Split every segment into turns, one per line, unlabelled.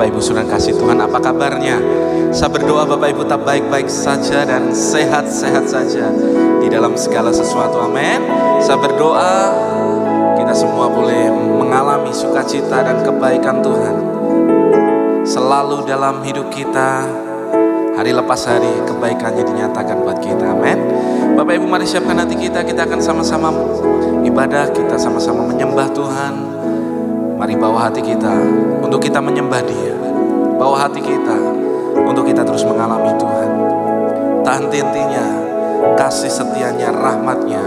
Bapak Ibu saudara kasih Tuhan, apa kabarnya? Saya berdoa Bapak Ibu tetap baik-baik saja dan sehat-sehat saja di dalam segala sesuatu, amin. Saya berdoa kita semua boleh mengalami sukacita dan kebaikan Tuhan selalu dalam hidup kita. Hari lepas hari kebaikannya dinyatakan buat kita, amin. Bapak Ibu mari siapkan hati kita akan sama-sama ibadah, kita sama-sama menyembah Tuhan. Mari bawa hati kita untuk kita menyembah Dia, bawa hati kita untuk kita terus mengalami Tuhan. Tak henti-hentinya kasih setianya, rahmatnya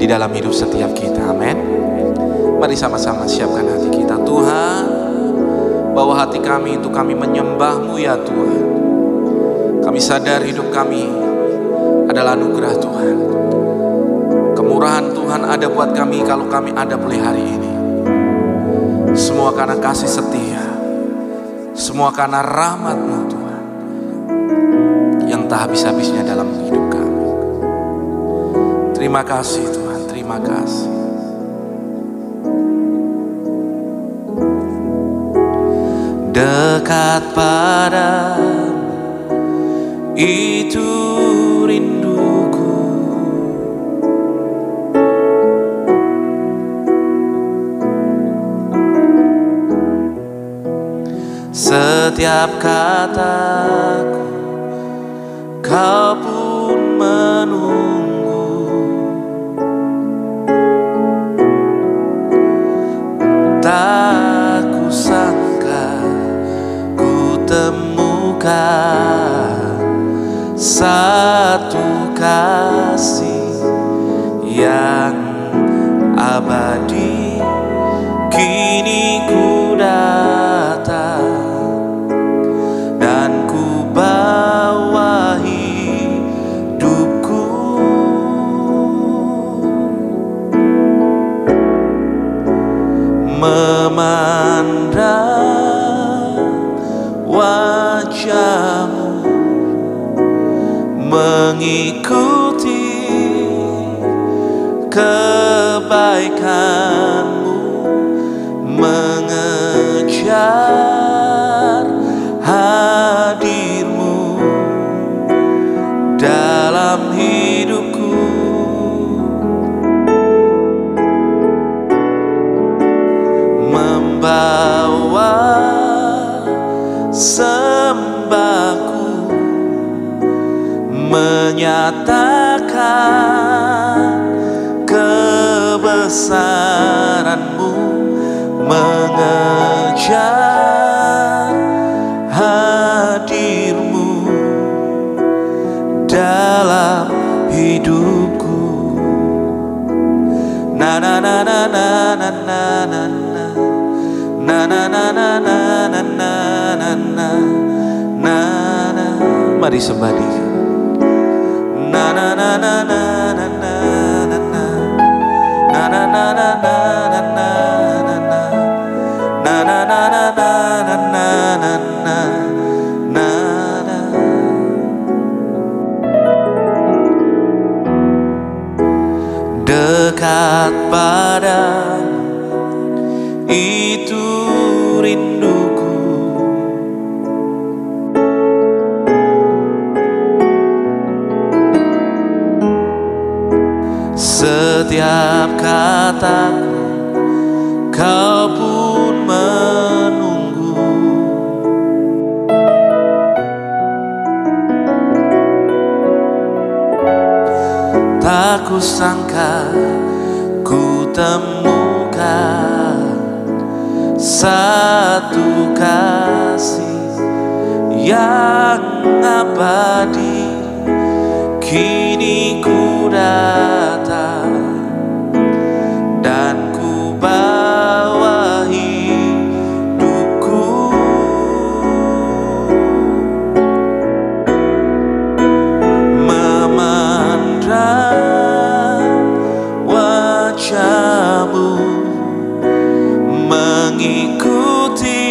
di dalam hidup setiap kita, amin. Mari sama-sama siapkan hati kita. Tuhan, bawa hati kami untuk kami menyembah-Mu ya Tuhan. Kami sadar hidup kami adalah anugerah Tuhan. Kemurahan Tuhan ada buat kami kalau kami ada boleh hari ini. Semua karena kasih setia, semua karena rahmat-Mu Tuhan yang tak habis-habisnya dalam hidup kami. Terima kasih Tuhan, terima kasih. Dekat padamu itu rinduku, setiap kataku Kau pun menunggu. Tak kusangka ku temukan satu kasih yang abadi. Kini ku datang dan ku bawa hidupku, memandang wajah-Mu, mengikuti kebaikan-Mu, mengejar hadir-Mu dalam hidupku. Membawa sembahku, menyatakan kebesaran-Mu, mengejar hadir-Mu dalam hidupku. Na na na na na na na na na na na na na na na na na na. Mari sembah Dia. Na na na na na na na na na na na na na na na na na na na. Dekat padamu itu rinduku, setiap kataku Kau pun menunggu. Tak kusangka ku temukan satu kasih yang abadi. Kini ku datang dan ku bawa hidupku, memandang wajah-Mu, mengikuti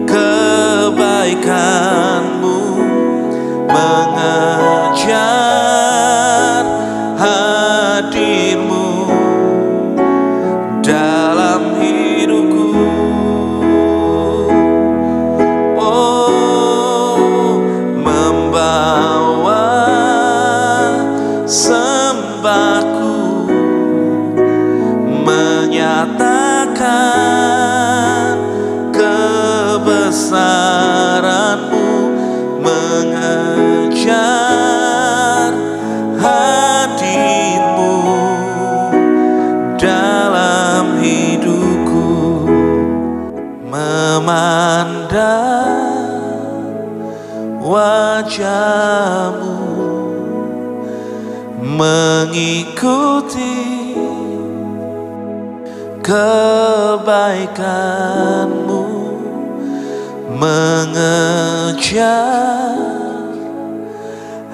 kebaikan-Mu, mengejar hadir-Mu dalam hidupku. mengejar hadir-Mu dalam hidupku, memandang wajah-Mu, mengikuti kebaikan-Mu, mengejar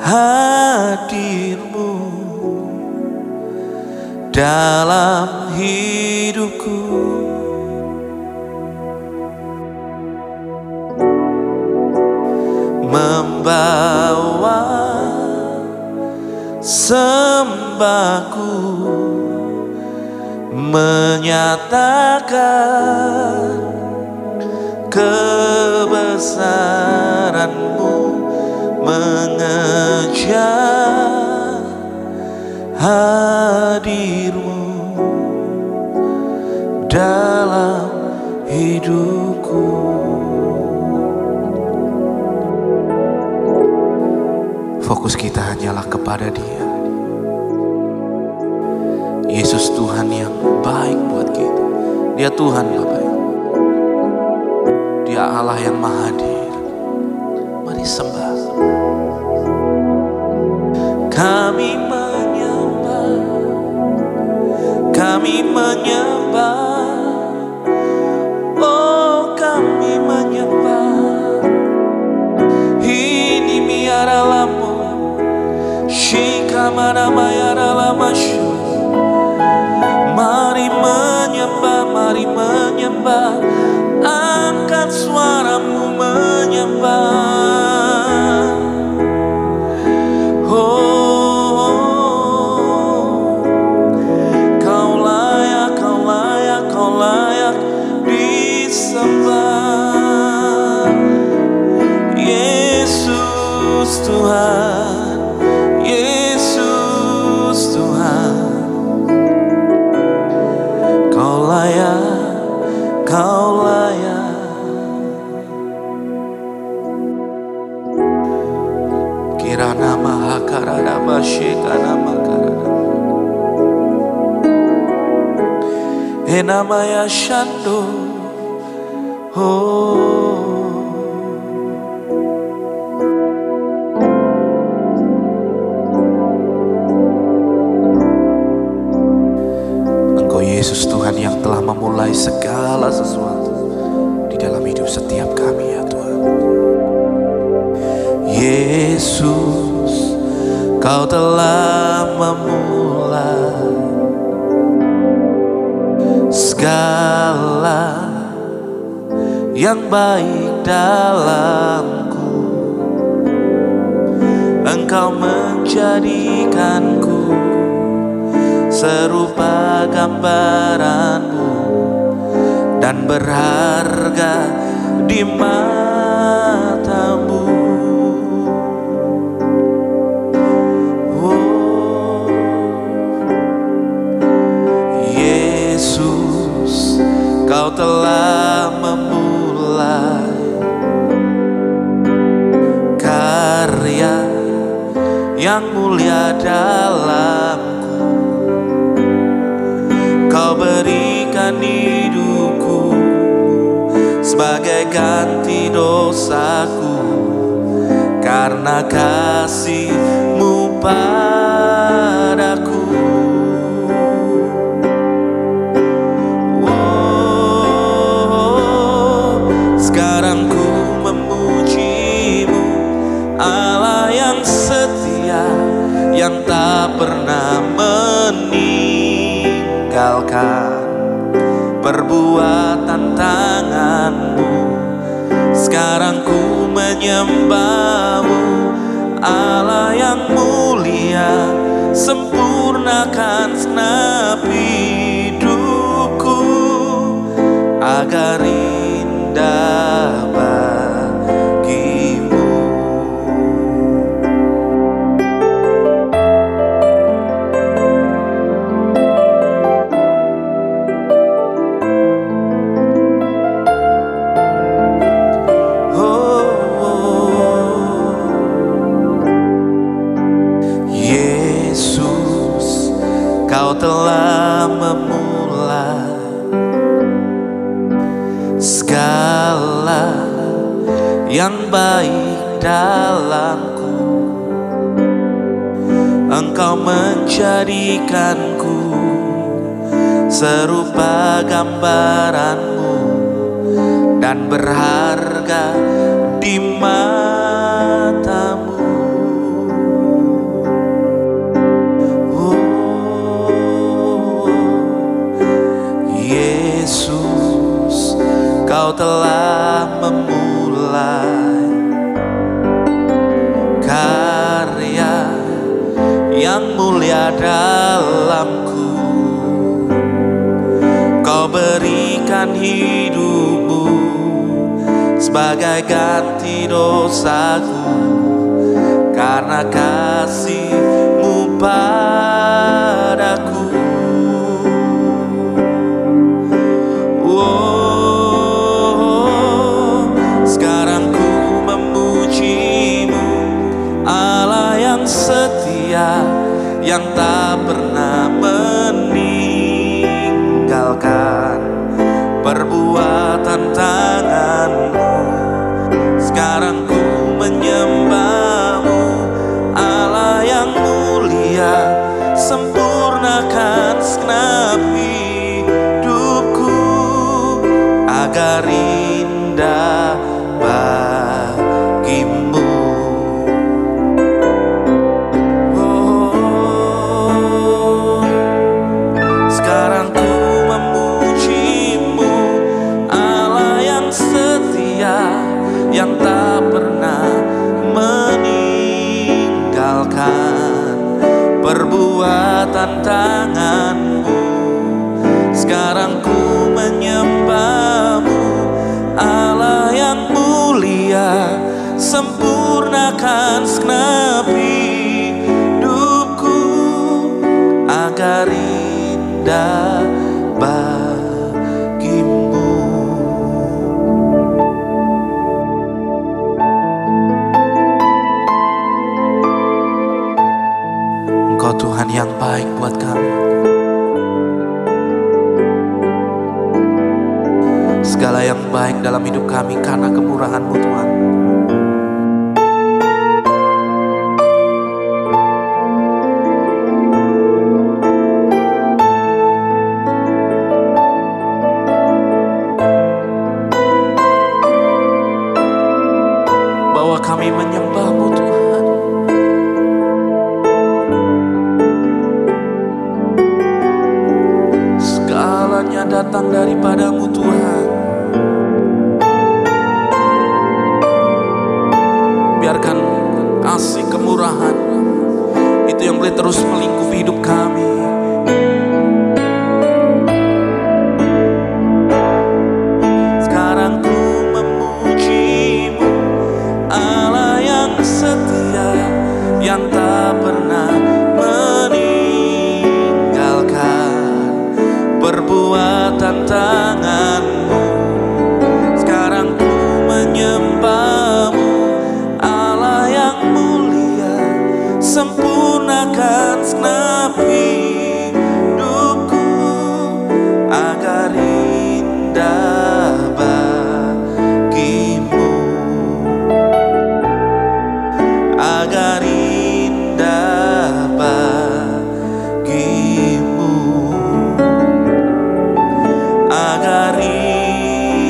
hadir-Mu dalam hidupku. Membawa sembahku, menyatakan kebesaran-Mu, mengejar hadir-Mu dalam hidupku. Fokus kita hanyalah kepada Dia. Yesus Tuhan yang baik buat kita. Dia Tuhan yang baik. Dia Allah yang maha hadir. Mari sembah. Kami menyembah, kami menyembah, oh kami menyembah. Ini miara lamu, shika mana mayara lamashu. Mari menyembah, mari menyembah, angkat suaramu menyembah. Oh, Kau layak, Kau layak, Kau layak disembah. Yesus Tuhan, Yesus Tuhan, Kau layak, Kau layak. Kirana mahakarada bashikana makarada, enamaya shando. Oh, Engkau Yesus Tuhan yang telah memulai segala sesuatu di dalam hidup setiap kami, ya Tuhan. Yesus, Kau telah memulai segala yang baik dalamku. Engkau menjadikanku serupa gambaran-Mu dan berharga di mata-Mu. Oh, Yesus, Kau telah memulai karya yang mulia dalamku. Kau berikan hidupku sebagai ganti dosaku, karena kasih-Mu padaku. Oh, sekarang ku memuji-Mu, Allah yang setia, yang tak pernah meninggalkan perbuatan tangan-Mu. Sekarang ku menyembah-Mu, Allah yang mulia, sempurnakan segenap hidupku agar indah bagi-Mu. Oh, oh, yang baik dalamku. Engkau menjadikanku serupa gambaranmu dan berharga di matamu. Yesus, Kau telah memulai karya yang mulia dalamku. Kau berikan hidupmu sebagai ganti dosaku, karena kasih-Mu padaku. Sekarang ku memuji-Mu, Allah yang setia, yang tak pernah meninggalkan perbuatan tangan-Mu. Sekarang ku menyembah-Mu, Allah yang mulia, sempurnakan segenap hidupku agar indah bagi-Mu. Sekarang ku memuji-Mu, Allah yang setia, yang tak pernah meninggalkan perbuatan tangan-Mu. Sekarang ku menyembah-Mu, Allah yang mulia, sempurnakan segenap hidupku agar indah bagi-Mu. Engkau Tuhan yang baik buat kami. Segala yang baik dalam hidup kami karena kemurahan-Mu Tuhan. Bahwa kami menyembah-Mu Tuhan. Segalanya datang daripada-Mu Tuhan. Biarkan kasih kemurahan itu yang boleh terus melingkupi hidup kami. Sekarang ku memuji-Mu, Allah yang setia, yang tak pernah meninggalkan perbuatan tangan-Mu. Sekarang ku menyembah-Mu, sempurnakan segenap hidupku agar indah bagi-Mu, agar indah bagi-Mu, agar indah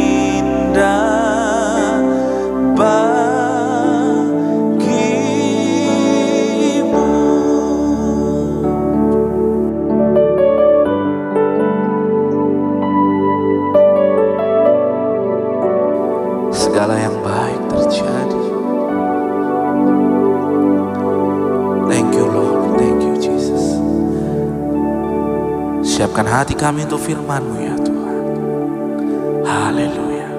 segala yang baik terjadi. Thank you Lord, thank you Jesus. Siapkan hati kami untuk firman-Mu ya Tuhan. Haleluya.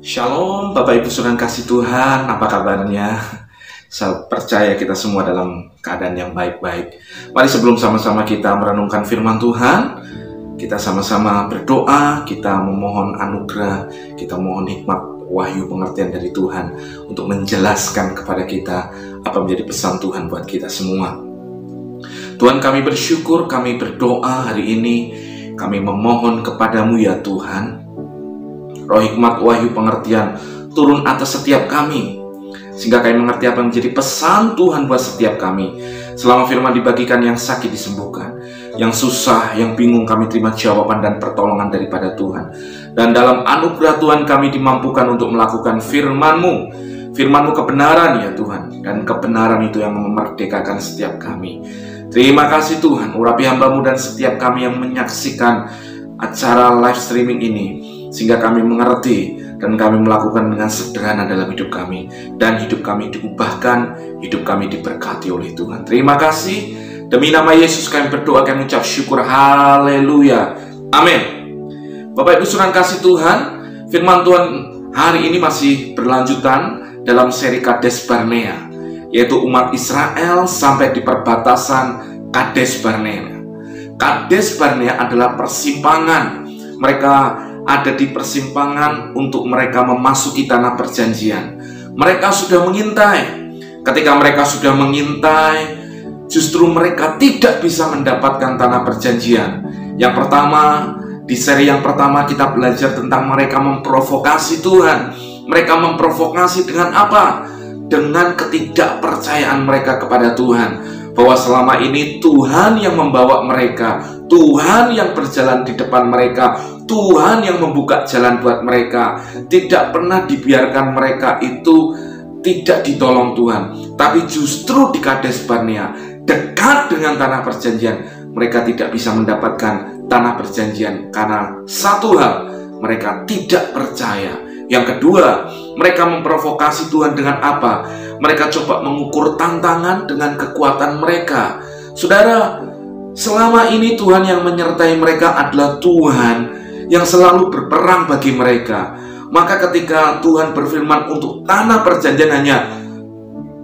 Shalom Bapak Ibu Saudara kasih Tuhan, apa kabarnya? Saya percaya kita semua dalam keadaan yang baik-baik. Mari sebelum sama-sama kita merenungkan firman Tuhan, kita sama-sama berdoa, kita memohon anugerah, kita mohon hikmat, wahyu, pengertian dari Tuhan untuk menjelaskan kepada kita apa menjadi pesan Tuhan buat kita semua. Tuhan, kami bersyukur, kami berdoa hari ini, kami memohon kepadamu ya Tuhan, roh hikmat, wahyu, pengertian, turun atas setiap kami, sehingga kami mengerti apa yang menjadi pesan Tuhan buat setiap kami. Selama firman dibagikan, yang sakit disembuhkan, yang susah, yang bingung, kami terima jawaban dan pertolongan daripada Tuhan. Dan dalam anugerah Tuhan kami dimampukan untuk melakukan firman-Mu. Firman-Mu kebenaran ya Tuhan, dan kebenaran itu yang memerdekakan setiap kami. Terima kasih Tuhan, urapi hamba-Mu dan setiap kami yang menyaksikan acara live streaming ini, sehingga kami mengerti dan kami melakukan dengan sederhana dalam hidup kami, dan hidup kami diubahkan, hidup kami diberkati oleh Tuhan. Terima kasih. Demi nama Yesus kami berdoa, kami mengucap syukur. Haleluya. Amin. Bapak Ibu saudara kasih Tuhan, firman Tuhan hari ini masih berlanjutan dalam seri Kades Barnea, yaitu umat Israel sampai di perbatasan Kades Barnea. Kades Barnea adalah persimpangan. Mereka ada di persimpangan untuk mereka memasuki tanah perjanjian. Mereka sudah mengintai. Ketika mereka sudah mengintai, justru mereka tidak bisa mendapatkan tanah perjanjian. Yang pertama, di seri yang pertama kita belajar tentang mereka memprovokasi Tuhan. Mereka memprovokasi dengan apa? Dengan ketidakpercayaan mereka kepada Tuhan, bahwa selama ini Tuhan yang membawa mereka, Tuhan yang berjalan di depan mereka, Tuhan yang membuka jalan buat mereka. Tidak pernah dibiarkan mereka itu tidak ditolong Tuhan. Tapi justru di Kades Barnea, dekat dengan tanah perjanjian, mereka tidak bisa mendapatkan tanah perjanjian karena satu hal, mereka tidak percaya. Yang kedua, mereka memprovokasi Tuhan dengan apa? Mereka coba mengukur tantangan dengan kekuatan mereka. Saudara, selama ini Tuhan yang menyertai mereka adalah Tuhan yang selalu berperang bagi mereka. Maka ketika Tuhan berfirman untuk tanah perjanjian, hanya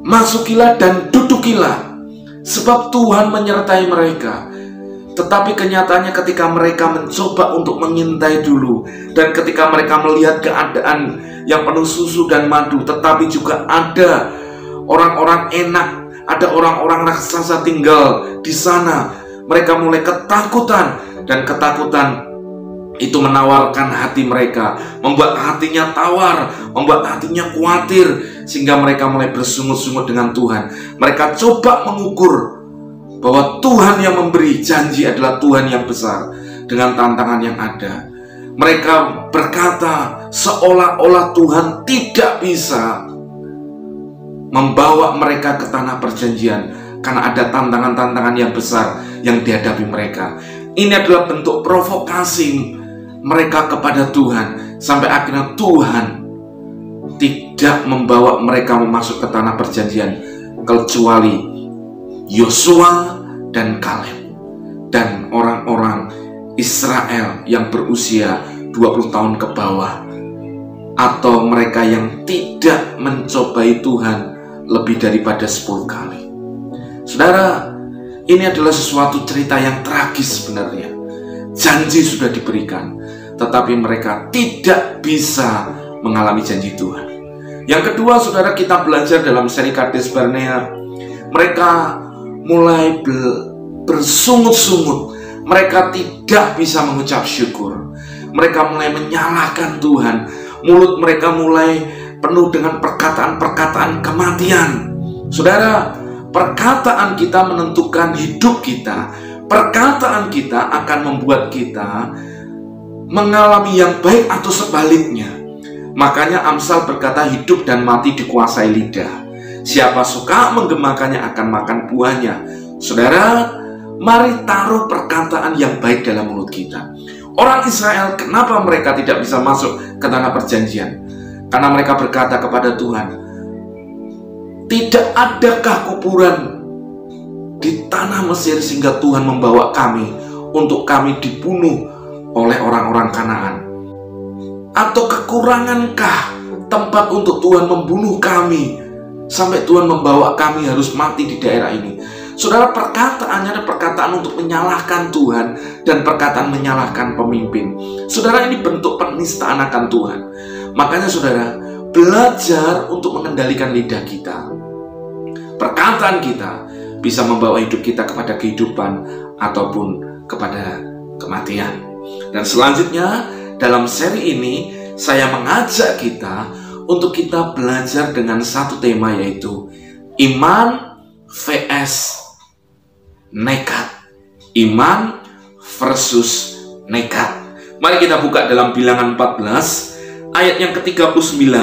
masukilah dan dudukilah, sebab Tuhan menyertai mereka. Tetapi kenyataannya ketika mereka mencoba untuk mengintai dulu, dan ketika mereka melihat keadaan yang penuh susu dan madu, tetapi juga ada orang-orang enak, ada orang-orang raksasa tinggal di sana, mereka mulai ketakutan, dan ketakutan itu menawarkan hati mereka, membuat hatinya tawar, membuat hatinya khawatir, sehingga mereka mulai bersungut-sungut dengan Tuhan. Mereka coba mengukur bahwa Tuhan yang memberi janji adalah Tuhan yang besar dengan tantangan yang ada. Mereka berkata seolah-olah Tuhan tidak bisa membawa mereka ke tanah perjanjian karena ada tantangan-tantangan yang besar yang dihadapi mereka. Ini adalah bentuk provokasi mereka kepada Tuhan, sampai akhirnya Tuhan tidak membawa mereka masuk ke tanah perjanjian kecuali Yosua dan Kaleb dan orang-orang Israel yang berusia 20 tahun ke bawah, atau mereka yang tidak mencobai Tuhan lebih daripada 10 kali. Saudara, ini adalah sesuatu cerita yang tragis sebenarnya. Janji sudah diberikan, tetapi mereka tidak bisa mengalami janji Tuhan. Yang kedua, saudara, kita belajar dalam seri Kades Barnea, mereka mulai bersungut-sungut. Mereka tidak bisa mengucap syukur. Mereka mulai menyalahkan Tuhan. Mulut mereka mulai penuh dengan perkataan-perkataan kematian. Saudara, perkataan kita menentukan hidup kita. Perkataan kita akan membuat kita mengalami yang baik atau sebaliknya. Makanya Amsal berkata, hidup dan mati dikuasai lidah. Siapa suka menggemakannya akan makan buahnya. Saudara, mari taruh perkataan yang baik dalam mulut kita. Orang Israel, kenapa mereka tidak bisa masuk ke tanah perjanjian? Karena mereka berkata kepada Tuhan, tidak adakah kuburan di tanah Mesir sehingga Tuhan membawa kami untuk kami dibunuh oleh orang-orang Kanaan? Atau kekurangankah tempat untuk Tuhan membunuh kami sampai Tuhan membawa kami harus mati di daerah ini? Saudara, perkataannya ada perkataan untuk menyalahkan Tuhan dan perkataan menyalahkan pemimpin. Saudara, ini bentuk penistaan akan Tuhan. Makanya saudara, belajar untuk mengendalikan lidah kita. Perkataan kita bisa membawa hidup kita kepada kehidupan ataupun kepada kematian. Dan selanjutnya, dalam seri ini saya mengajak kita untuk kita belajar dengan satu tema, yaitu iman vs nekat. Iman versus nekat. Mari kita buka dalam Bilangan 14 ayat yang ke-39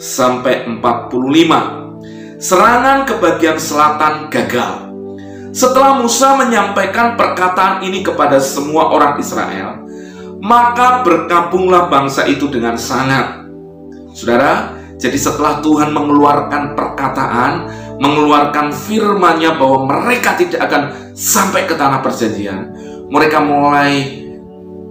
sampai 45. Serangan ke bagian selatan gagal. Setelah Musa menyampaikan perkataan ini kepada semua orang Israel, maka berkabunglah bangsa itu dengan sangat. Saudara, jadi setelah Tuhan mengeluarkan perkataan, mengeluarkan firman-Nya bahwa mereka tidak akan sampai ke tanah perjanjian, mereka mulai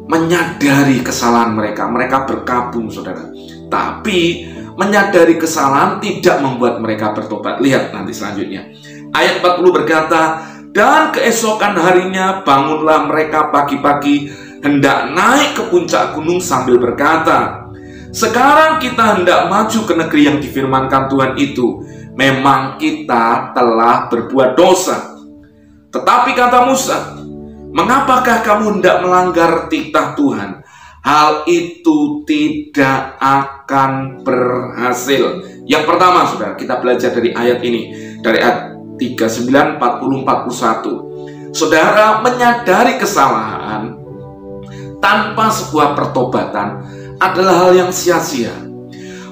menyadari kesalahan mereka. Mereka berkabung, saudara. Tapi menyadari kesalahan tidak membuat mereka bertobat. Lihat nanti selanjutnya. Ayat 40 berkata, dan keesokan harinya bangunlah mereka pagi-pagi, hendak naik ke puncak gunung sambil berkata, sekarang kita hendak maju ke negeri yang difirmankan Tuhan itu. Memang kita telah berbuat dosa. Tetapi kata Musa, mengapakah kamu hendak melanggar titah Tuhan? Hal itu tidak akan berhasil. Yang pertama, saudara, kita belajar dari ayat ini, dari ayat 39, 40, 41. Saudara, menyadari kesalahan tanpa sebuah pertobatan adalah hal yang sia-sia.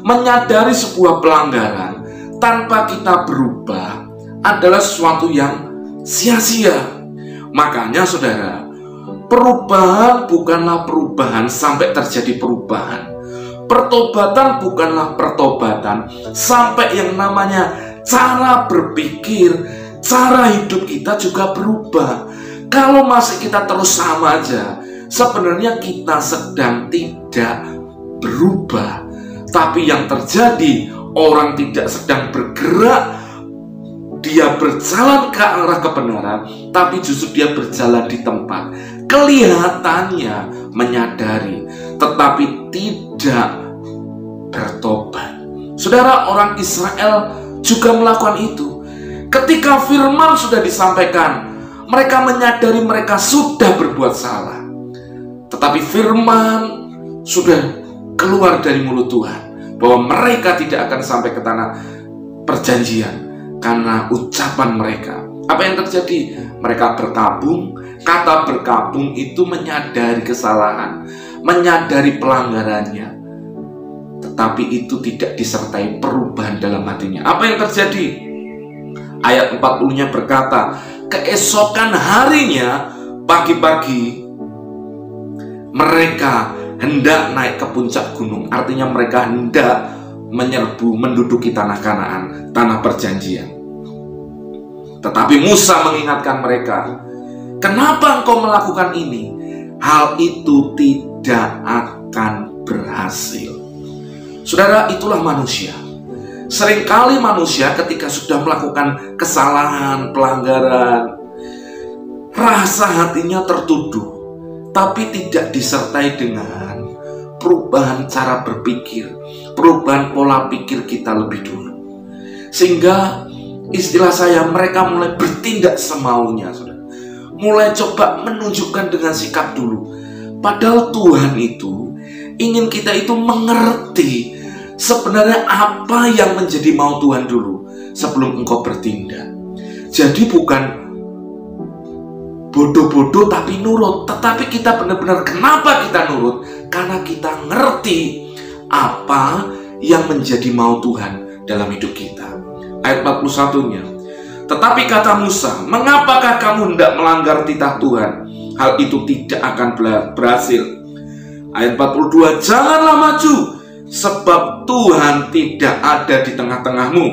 Menyadari sebuah pelanggaran tanpa kita berubah adalah sesuatu yang sia-sia. Makanya saudara, perubahan bukanlah perubahan sampai terjadi perubahan. Pertobatan bukanlah pertobatan sampai yang namanya cara berpikir, cara hidup kita juga berubah. Kalau masih kita terus sama aja, sebenarnya kita sedang tidak berubah. Tapi yang terjadi, orang tidak sedang bergerak, dia berjalan ke arah kebenaran, tapi justru dia berjalan di tempat. Kelihatannya menyadari, tetapi tidak bertobat. Saudara, orang Israel juga melakukan itu. Ketika firman sudah disampaikan, mereka menyadari mereka sudah berbuat salah. Tetapi firman sudah keluar dari mulut Tuhan bahwa mereka tidak akan sampai ke tanah perjanjian karena ucapan mereka. Apa yang terjadi? Mereka berkabung. Kata berkabung itu menyadari kesalahan, menyadari pelanggarannya, tetapi itu tidak disertai perubahan dalam hatinya. Apa yang terjadi? Ayat 40-nya berkata, keesokan harinya pagi-pagi mereka hendak naik ke puncak gunung. Artinya mereka hendak menyerbu, menduduki tanah Kanaan, tanah perjanjian. Tetapi Musa mengingatkan mereka, kenapa engkau melakukan ini? Hal itu tidak akan berhasil. Saudara, itulah manusia. Seringkali manusia ketika sudah melakukan kesalahan, pelanggaran, rasa hatinya tertuduh, tapi tidak disertai dengan perubahan cara berpikir, perubahan pola pikir kita lebih dulu. Sehingga istilah saya, mereka mulai bertindak semaunya, saudara. Mulai coba menunjukkan dengan sikap dulu. Padahal Tuhan itu ingin kita itu mengerti sebenarnya apa yang menjadi mau Tuhan dulu sebelum engkau bertindak. Jadi bukan bodoh-bodoh tapi nurut, tetapi kita benar-benar kenapa kita nurut? Karena kita ngerti apa yang menjadi mau Tuhan dalam hidup kita. Ayat 41-nya, tetapi kata Musa, mengapakah kamu hendak melanggar titah Tuhan? Hal itu tidak akan berhasil. Ayat 42, janganlah maju, sebab Tuhan tidak ada di tengah-tengahmu,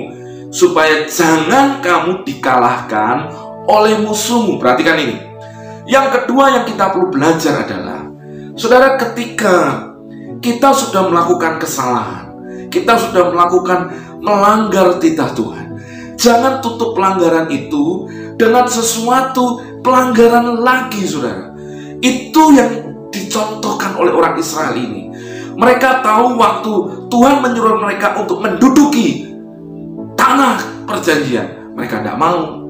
supaya jangan kamu dikalahkan oleh musuhmu. Perhatikan ini. Yang kedua yang kita perlu belajar adalah, saudara, ketika kita sudah melakukan kesalahan, kita sudah melanggar titah Tuhan, jangan tutup pelanggaran itu dengan sesuatu pelanggaran lagi, saudara. Itu yang dicontohkan oleh orang Israel ini. Mereka tahu waktu Tuhan menyuruh mereka untuk menduduki tanah perjanjian, mereka tidak mau.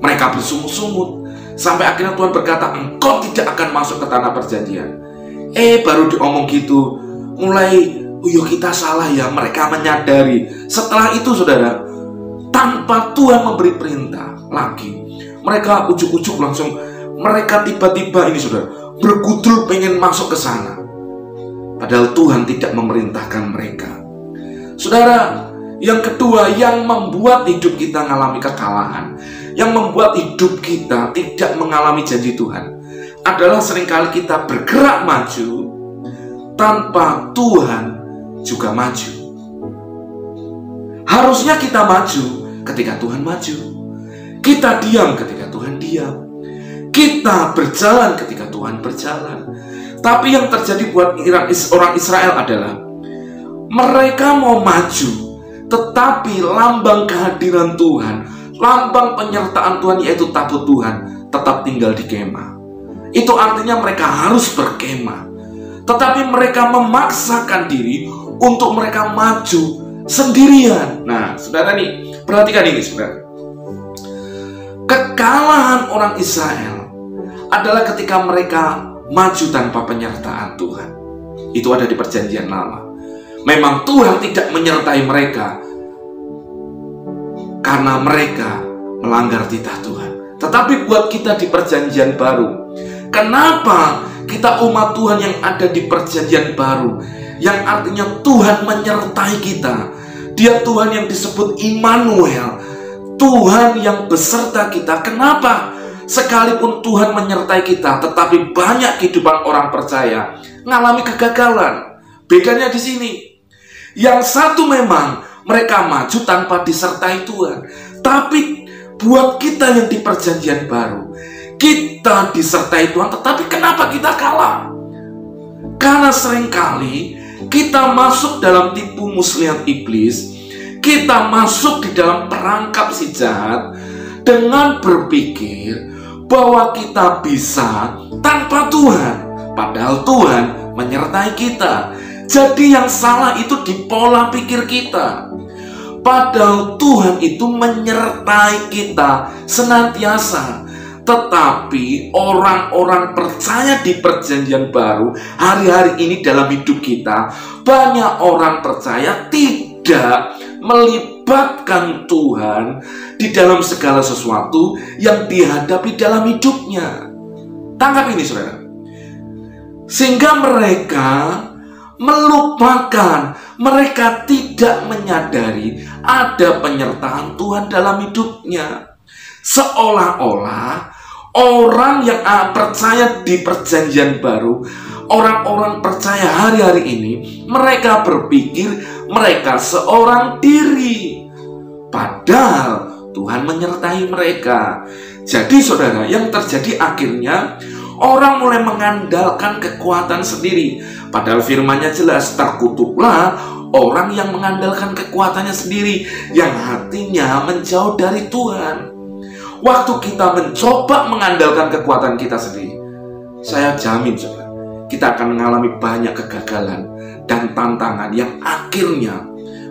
Mereka bersungut-sungut. Sampai akhirnya Tuhan berkata, engkau tidak akan masuk ke tanah perjanjian. Baru diomong gitu, mulai oh iya kita salah ya, mereka menyadari. Setelah itu saudara, tanpa Tuhan memberi perintah lagi, mereka ujuk-ujuk langsung, mereka tiba-tiba ini saudara, bergudul pengen masuk ke sana. Padahal Tuhan tidak memerintahkan mereka. Saudara, yang kedua yang membuat hidup kita mengalami kekalahan, yang membuat hidup kita tidak mengalami janji Tuhan, adalah seringkali kita bergerak maju tanpa Tuhan juga maju. Harusnya kita maju ketika Tuhan maju. Kita diam ketika Tuhan diam. Kita berjalan ketika Tuhan berjalan. Tapi yang terjadi buat orang Israel adalah mereka mau maju, tetapi lambang kehadiran Tuhan, lambang penyertaan Tuhan yaitu tabut Tuhan tetap tinggal di kemah. Itu artinya mereka harus berkemah, tetapi mereka memaksakan diri untuk mereka maju sendirian. Nah, saudara nih, perhatikan ini saudara. Kekalahan orang Israel adalah ketika mereka maju tanpa penyertaan Tuhan. Itu ada di Perjanjian Lama. Memang Tuhan tidak menyertai mereka karena mereka melanggar titah Tuhan. Tetapi buat kita di Perjanjian Baru, kenapa kita umat Tuhan yang ada di Perjanjian Baru, yang artinya Tuhan menyertai kita, Dia Tuhan yang disebut Immanuel, Tuhan yang beserta kita. Kenapa? Sekalipun Tuhan menyertai kita, tetapi banyak kehidupan orang percaya mengalami kegagalan. Bedanya di sini. Yang satu memang mereka maju tanpa disertai Tuhan. Tapi buat kita yang di Perjanjian Baru, kita disertai Tuhan, tetapi kenapa kita kalah? Karena seringkali kita masuk dalam tipu muslihat iblis, kita masuk di dalam perangkap si jahat dengan berpikir bahwa kita bisa tanpa Tuhan, padahal Tuhan menyertai kita. Jadi yang salah itu di pola pikir kita. Padahal Tuhan itu menyertai kita senantiasa. Tetapi orang-orang percaya di Perjanjian Baru hari-hari ini dalam hidup kita, banyak orang percaya tidak melibatkan Tuhan di dalam segala sesuatu yang dihadapi dalam hidupnya. Tangkap ini saudara. Sehingga mereka melupakan, mereka tidak menyadari ada penyertaan Tuhan dalam hidupnya. Seolah-olah orang yang percaya di Perjanjian Baru, orang-orang percaya hari-hari ini, mereka berpikir mereka seorang diri, padahal Tuhan menyertai mereka. Jadi saudara, yang terjadi akhirnya orang mulai mengandalkan kekuatan sendiri. Padahal firman-Nya jelas, terkutuklah orang yang mengandalkan kekuatannya sendiri, yang hatinya menjauh dari Tuhan. Waktu kita mencoba mengandalkan kekuatan kita sendiri, saya jamin saudara, kita akan mengalami banyak kegagalan dan tantangan yang akhirnya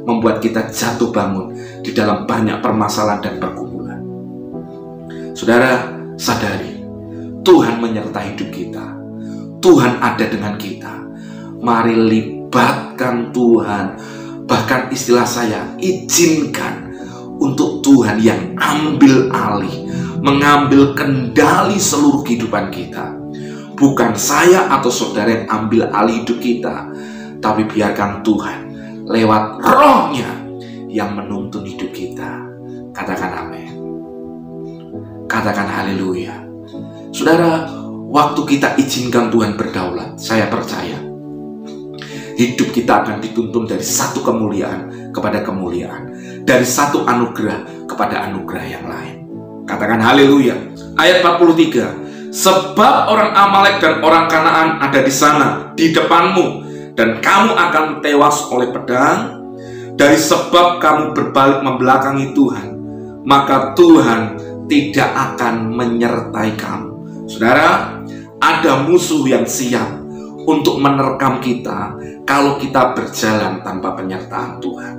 membuat kita jatuh bangun di dalam banyak permasalahan dan pergumulan. Saudara, sadari Tuhan menyertai hidup kita. Tuhan ada dengan kita. Mari libatkan Tuhan. Bahkan istilah saya, izinkan untuk Tuhan yang ambil alih, mengambil kendali seluruh kehidupan kita. Bukan saya atau saudara yang ambil alih hidup kita, tapi biarkan Tuhan lewat Roh-Nya yang menuntun hidup kita. Katakan amin. Katakan haleluya. Saudara, waktu kita izinkan Tuhan berdaulat, saya percaya hidup kita akan dituntun dari satu kemuliaan kepada kemuliaan, dari satu anugerah kepada anugerah yang lain. Katakan haleluya. Ayat 43. Sebab orang Amalek dan orang Kanaan ada di sana, di depanmu, dan kamu akan tewas oleh pedang. Dari sebab kamu berbalik membelakangi Tuhan, maka Tuhan tidak akan menyertai kamu. Saudara, ada musuh yang siap untuk menerkam kita kalau kita berjalan tanpa penyertaan Tuhan.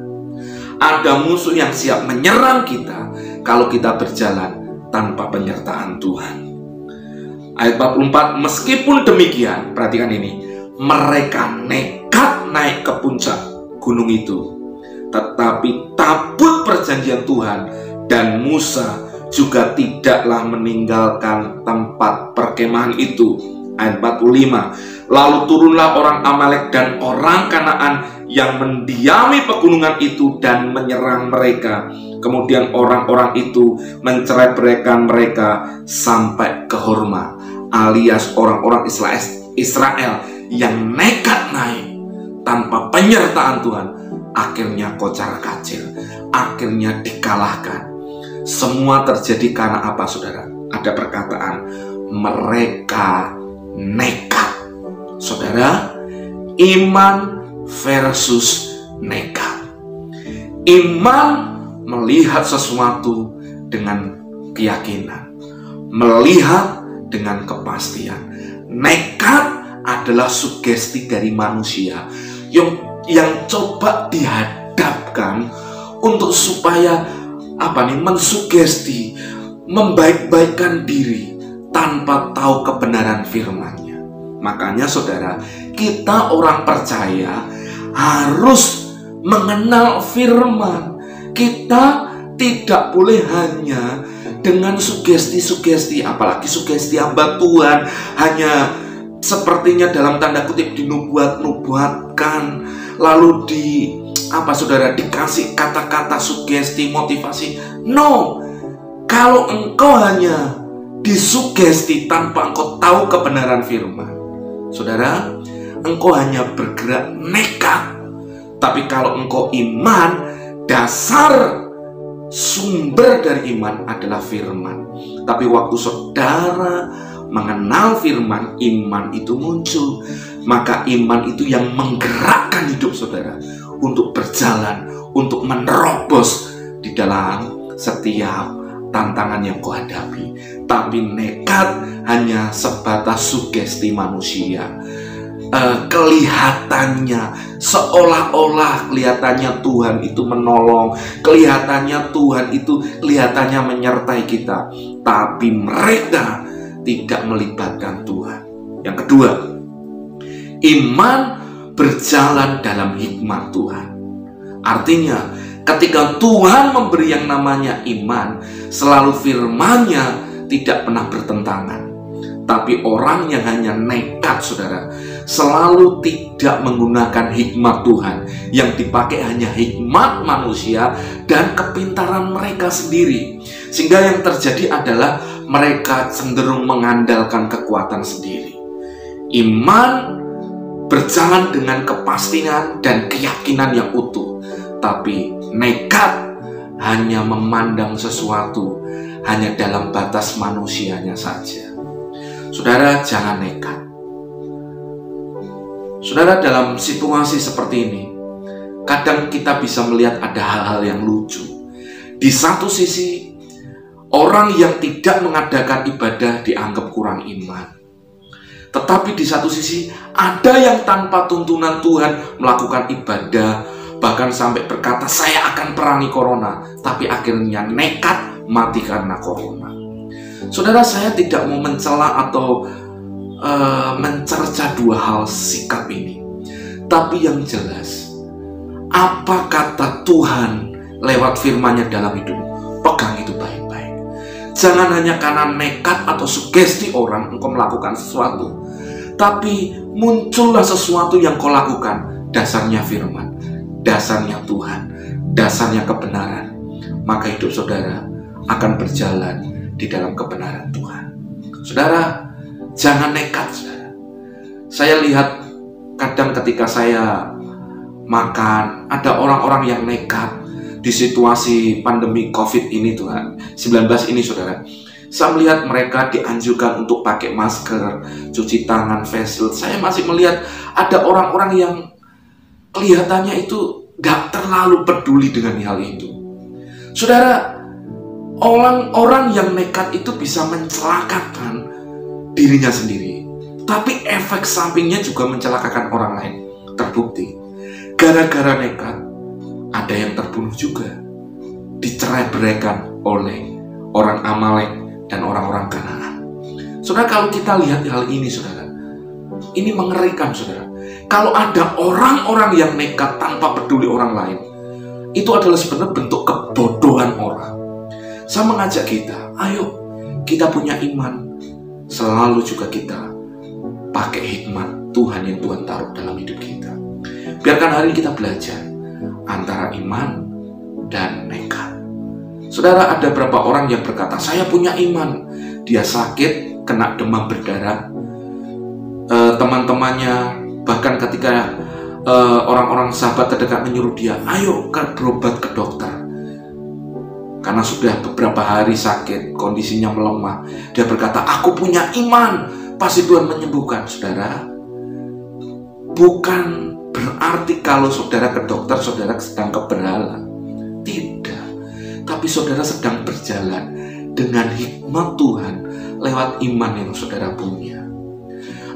Ada musuh yang siap menyerang kita kalau kita berjalan tanpa penyertaan Tuhan. Ayat 44, meskipun demikian, perhatikan ini, mereka nekat
naik ke puncak gunung itu. Tetapi tabut perjanjian Tuhan dan Musa juga tidaklah meninggalkan tempat perkemahan itu. Ayat 45. Lalu turunlah orang Amalek dan orang Kanaan yang mendiami pegunungan itu dan menyerang mereka. Kemudian orang-orang itu mencerai-beraikan mereka sampai ke Horma, alias orang-orang Israel yang nekat naik tanpa penyertaan Tuhan, akhirnya kocar kacir, akhirnya dikalahkan. Semua terjadi karena apa, saudara? Ada perkataan, mereka nekat. Saudara, iman versus nekat. Iman melihat sesuatu dengan keyakinan, melihat dengan kepastian. Nekat adalah sugesti dari manusia yang coba dihadapkan untuk supaya mensugesti, membaik-baikkan diri tanpa tahu kebenaran firman-Nya. Makanya saudara, kita orang percaya harus mengenal firman. Kita tidak boleh hanya dengan sugesti-sugesti, apalagi sugesti hamba Tuhan, hanya sepertinya dalam tanda kutip dinubuat-nubuatkan, lalu dikasih kata-kata sugesti, motivasi. No, kalau engkau hanya disugesti tanpa engkau tahu kebenaran firman, saudara, engkau hanya bergerak nekat. Tapi kalau engkau iman, dasar sumber dari iman adalah firman. Tapi waktu saudara mengenal firman, iman itu muncul. Maka iman itu yang menggerakkan hidup saudara untuk berjalan, untuk menerobos di dalam setiap tantangan yang kau hadapi. Tapi nekat hanya sebatas sugesti manusia. Kelihatannya seolah-olah kelihatannya Tuhan itu menolong, kelihatannya Tuhan itu kelihatannya menyertai kita, tapi mereka tidak melibatkan Tuhan. Yang kedua, iman berjalan dalam hikmat Tuhan. Artinya ketika Tuhan memberi yang namanya iman, selalu firman-Nya tidak pernah bertentangan. Tapi orang yang hanya nekat, saudara, selalu tidak menggunakan hikmat Tuhan. Yang dipakai hanya hikmat manusia dan kepintaran mereka sendiri. Sehingga yang terjadi adalah mereka cenderung mengandalkan kekuatan sendiri. Iman berjalan dengan kepastian dan keyakinan yang utuh. Tapi nekat hanya memandang sesuatu hanya dalam batas manusianya saja. Saudara, jangan nekat. Saudara, dalam situasi seperti ini, kadang kita bisa melihat ada hal-hal yang lucu. Di satu sisi, orang yang tidak mengadakan ibadah dianggap kurang iman. Tetapi di satu sisi, ada yang tanpa tuntunan Tuhan melakukan ibadah, bahkan sampai berkata, saya akan perangi corona, tapi akhirnya nekat mati karena corona. Saudara, saya tidak mau mencela atau mencerca dua hal sikap ini. Tapi yang jelas, apa kata Tuhan lewat firman-Nya dalam hidupmu, pegang itu baik-baik. Jangan hanya karena nekat atau sugesti orang engkau melakukan sesuatu, tapi muncullah sesuatu yang kau lakukan, dasarnya firman, dasarnya Tuhan, dasarnya kebenaran. Maka hidup saudara akan berjalan di dalam kebenaran Tuhan. Saudara, jangan nekat, saudara. Saya lihat kadang ketika saya makan, ada orang-orang yang nekat di situasi pandemi COVID ini, Tuhan, 19 ini, saudara. Saya melihat mereka dianjurkan untuk pakai masker, cuci tangan, face shield. Saya masih melihat ada orang-orang yang kelihatannya itu gak terlalu peduli dengan hal itu. Saudara, orang-orang yang nekat itu bisa mencelakakan dirinya sendiri, tapi efek sampingnya juga mencelakakan orang lain. Terbukti, gara-gara nekat, ada yang terbunuh juga, dicerai-beraikan oleh orang Amalek dan orang-orang Kanaan. Saudara, kalau kita lihat hal ini, saudara, ini mengerikan, saudara. Kalau ada orang-orang yang nekat tanpa peduli orang lain, itu adalah sebenarnya bentuk kebodohan orang. Saya mengajak kita, ayo kita punya iman, selalu juga kita pakai hikmat Tuhan yang Tuhan taruh dalam hidup kita. Biarkan hari ini kita belajar antara iman dan nekat. Saudara, ada berapa orang yang berkata, saya punya iman. Dia sakit, kena demam berdarah. Teman-temannya, bahkan ketika orang-orang sahabat terdekat menyuruh dia, ayo berobat ke dokter. Karena sudah beberapa hari sakit, kondisinya melemah. Dia berkata, aku punya iman, pasti Tuhan menyembuhkan. Saudara, bukan berarti kalau saudara ke dokter, saudara sedang ke berhala. Tidak. Tapi saudara sedang berjalan dengan hikmat Tuhan lewat iman yang saudara punya.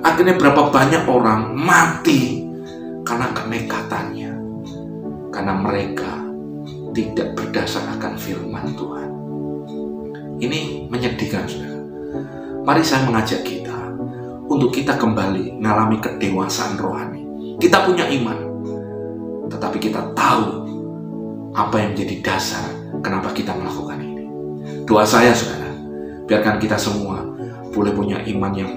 Akhirnya berapa banyak orang mati karena kenekatannya. Karena mereka tidak berdasar akan firman Tuhan. Ini menyedihkan, saudara. Mari saya mengajak kita untuk kita kembali mengalami kedewasaan rohani. Kita punya iman, tetapi kita tahu apa yang menjadi dasar kenapa kita melakukan ini. Doa saya, saudara, biarkan kita semua boleh punya iman yang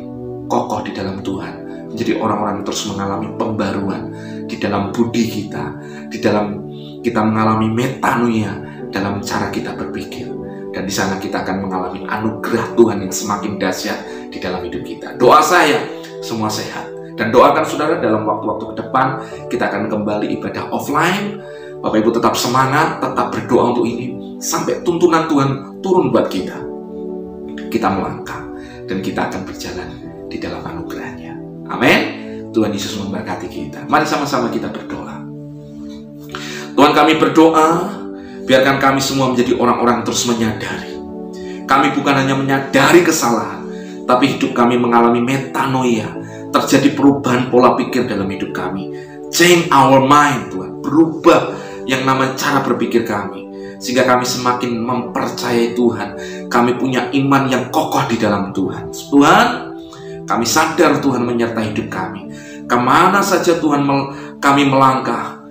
kokoh di dalam Tuhan, menjadi orang-orang yang terus mengalami pembaruan di dalam budi kita, di dalam kita mengalami metanoia dalam cara kita berpikir, dan di sana kita akan mengalami anugerah Tuhan yang semakin dahsyat di dalam hidup kita. Doa saya semua sehat, dan doakan saudara dalam waktu-waktu ke depan kita akan kembali ibadah offline. Bapak Ibu tetap semangat, tetap berdoa untuk ini sampai tuntunan Tuhan turun buat kita. Kita melangkah dan kita akan berjalan di dalam anugerahnya. Amin. Tuhan Yesus memberkati kita. Mari sama-sama kita berdoa. Tuhan, kami berdoa, biarkan kami semua menjadi orang-orang terus menyadari. Kami bukan hanya menyadari kesalahan, tapi hidup kami mengalami metanoia. Terjadi perubahan pola pikir dalam hidup kami. Change our mind, Tuhan. Berubah yang namanya cara berpikir kami. Sehingga kami semakin mempercayai Tuhan. Kami punya iman yang kokoh di dalam Tuhan. Tuhan, kami sadar Tuhan menyertai hidup kami. Kemana saja Tuhan kami melangkah,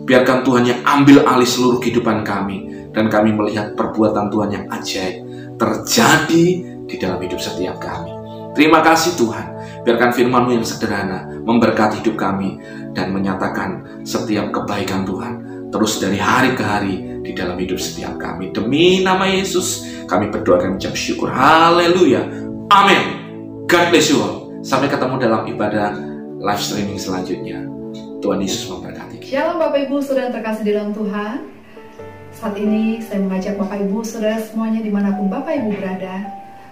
biarkan Tuhan yang ambil alih seluruh kehidupan kami. Dan kami melihat perbuatan Tuhan yang ajaib terjadi di dalam hidup setiap kami. Terima kasih Tuhan. Biarkan firman-Mu yang sederhana memberkati hidup kami dan menyatakan setiap kebaikan Tuhan terus dari hari ke hari di dalam hidup setiap kami. Demi nama Yesus kami berdoa dan mengucap syukur. Haleluya. Amin. God bless you all. Sampai ketemu dalam ibadah live streaming selanjutnya. Tuhan Yesus memberkati.
Shalom Bapak Ibu Saudara terkasih di dalam Tuhan. Saat ini saya mengajak Bapak Ibu Saudara semuanya dimanapun Bapak Ibu berada,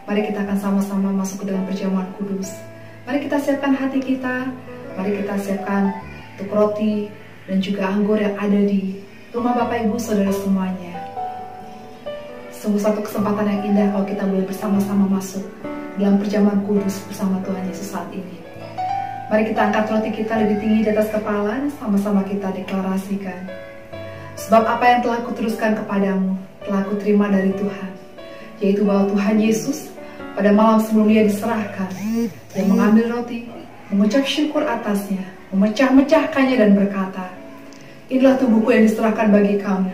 mari kita akan sama-sama masuk ke dalam perjamuan kudus. Mari kita siapkan hati kita, mari kita siapkan untuk roti dan juga anggur yang ada di rumah Bapak Ibu Saudara semuanya. Sungguh satu kesempatan yang indah kalau kita boleh bersama-sama masuk dalam perjamuan kudus bersama Tuhan Yesus saat ini. Mari kita angkat roti kita lebih tinggi di atas kepala, sama-sama kita deklarasikan. Sebab apa yang telah kuteruskan kepadamu, telah kuterima dari Tuhan, yaitu bahwa Tuhan Yesus pada malam sebelum Dia diserahkan, Dia mengambil roti, mengucap syukur atasnya, memecah-mecahkannya dan berkata, inilah tubuhku yang diserahkan bagi kamu,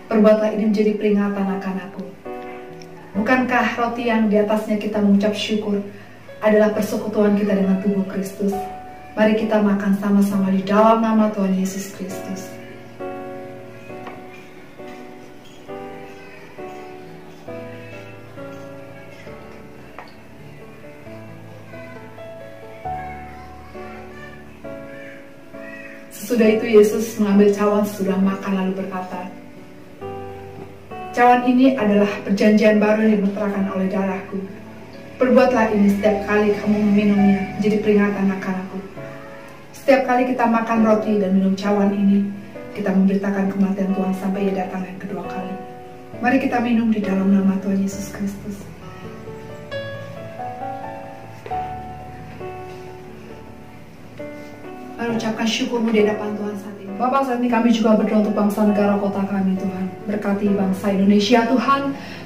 perbuatlah ini menjadi peringatan akan aku. Bukankah roti yang di atasnya kita mengucap syukur adalah persekutuan kita dengan tubuh Kristus? Mari kita makan sama-sama di dalam nama Tuhan Yesus Kristus. Sesudah itu Yesus mengambil cawan sesudah makan lalu berkata, cawan ini adalah perjanjian baru yang dimeteraikan oleh darahku. Perbuatlah ini setiap kali kamu meminumnya menjadi peringatan akan aku. Setiap kali kita makan roti dan minum cawan ini, kita memberitakan kematian Tuhan sampai Ia datang yang kedua kali. Mari kita minum di dalam nama Tuhan Yesus Kristus. Mari ucapkan syukur-Mu di hadapan Tuhan saat ini. Bapak, saat ini kami juga berdoa untuk bangsa negara kota kami Tuhan. Berkati bangsa Indonesia Tuhan.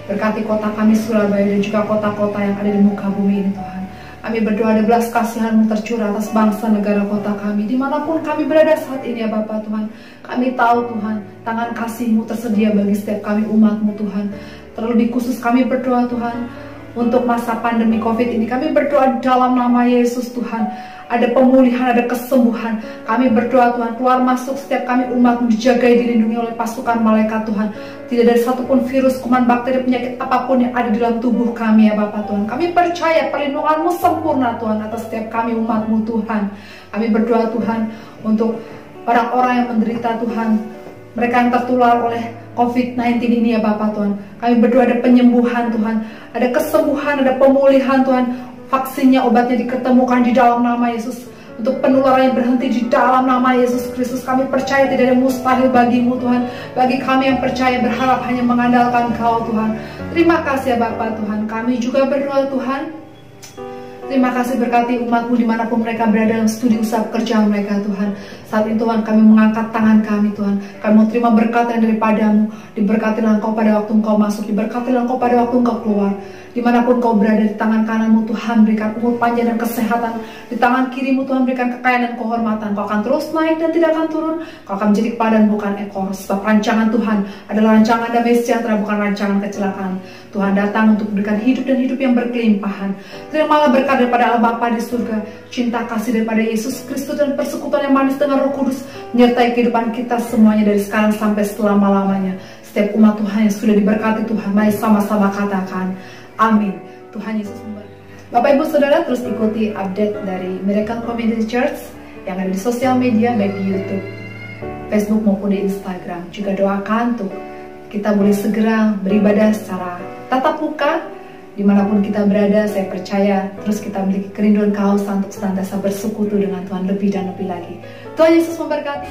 Berkati kota kami Surabaya dan juga kota-kota yang ada di muka bumi ini Tuhan. Kami berdoa ada belas kasihan-Mu tercurah atas bangsa, negara, kota kami, dimanapun kami berada saat ini ya Bapa Tuhan. Kami tahu Tuhan, tangan kasih-Mu tersedia bagi setiap kami umat-Mu Tuhan. Terlebih khusus kami berdoa Tuhan, untuk masa pandemi COVID ini. Kami berdoa dalam nama Yesus Tuhan. Ada pemulihan, ada kesembuhan. Kami berdoa Tuhan, keluar masuk setiap kami umat-Mu dijagai, dilindungi oleh pasukan malaikat Tuhan. Tidak ada satupun virus, kuman, bakteri, penyakit apapun yang ada di dalam tubuh kami ya Bapak Tuhan. Kami percaya perlindungan-Mu sempurna Tuhan atas setiap kami umat-Mu Tuhan. Kami berdoa Tuhan untuk orang-orang yang menderita Tuhan, mereka yang tertular oleh COVID-19 ini ya Bapak Tuhan. Kami berdoa ada penyembuhan Tuhan, ada kesembuhan, ada pemulihan Tuhan. Vaksinnya, obatnya diketemukan di dalam nama Yesus. Untuk penularan yang berhenti di dalam nama Yesus Kristus. Kami percaya tidak ada mustahil bagi-Mu Tuhan. Bagi kami yang percaya, berharap hanya mengandalkan Kau Tuhan. Terima kasih ya Bapak Tuhan. Kami juga berdoa Tuhan, terima kasih berkati umat-Mu dimanapun mereka berada dalam studi usaha pekerjaan mereka Tuhan. Saat ini Tuhan kami mengangkat tangan kami Tuhan. Kami mau terima berkat yang daripada-Mu. Diberkatilah Engkau pada waktu Engkau masuk. Diberkatilah Engkau pada waktu Engkau keluar. Dimanapun Kau berada, di tangan kanan-Mu Tuhan berikan umur panjang dan kesehatan. Di tangan kiri-Mu Tuhan berikan kekayaan dan kehormatan. Kau akan terus naik dan tidak akan turun. Kau akan menjadi kepala dan bukan ekor. Sebab rancangan Tuhan adalah rancangan damai sejahtera, bukan rancangan kecelakaan. Tuhan datang untuk memberikan hidup dan hidup yang berkelimpahan. Terimalah berkat daripada Allah Bapa di surga, cinta kasih daripada Yesus Kristus, dan persekutuan yang manis dengan Roh Kudus menyertai kehidupan kita semuanya dari sekarang sampai selama-lamanya. Setiap umat Tuhan yang sudah diberkati Tuhan, mari sama-sama katakan amin. Tuhan Yesus memberkati. Bapak Ibu Saudara, terus ikuti update dari Miracle Community Church yang ada di sosial media, baik di YouTube, Facebook maupun di Instagram. Juga doakan untuk kita boleh segera beribadah secara tatap muka dimanapun kita berada. Saya percaya terus kita memiliki kerinduan kehausan untuk senantiasa bersekutu dengan Tuhan lebih dan lebih lagi. Tuhan Yesus memberkati.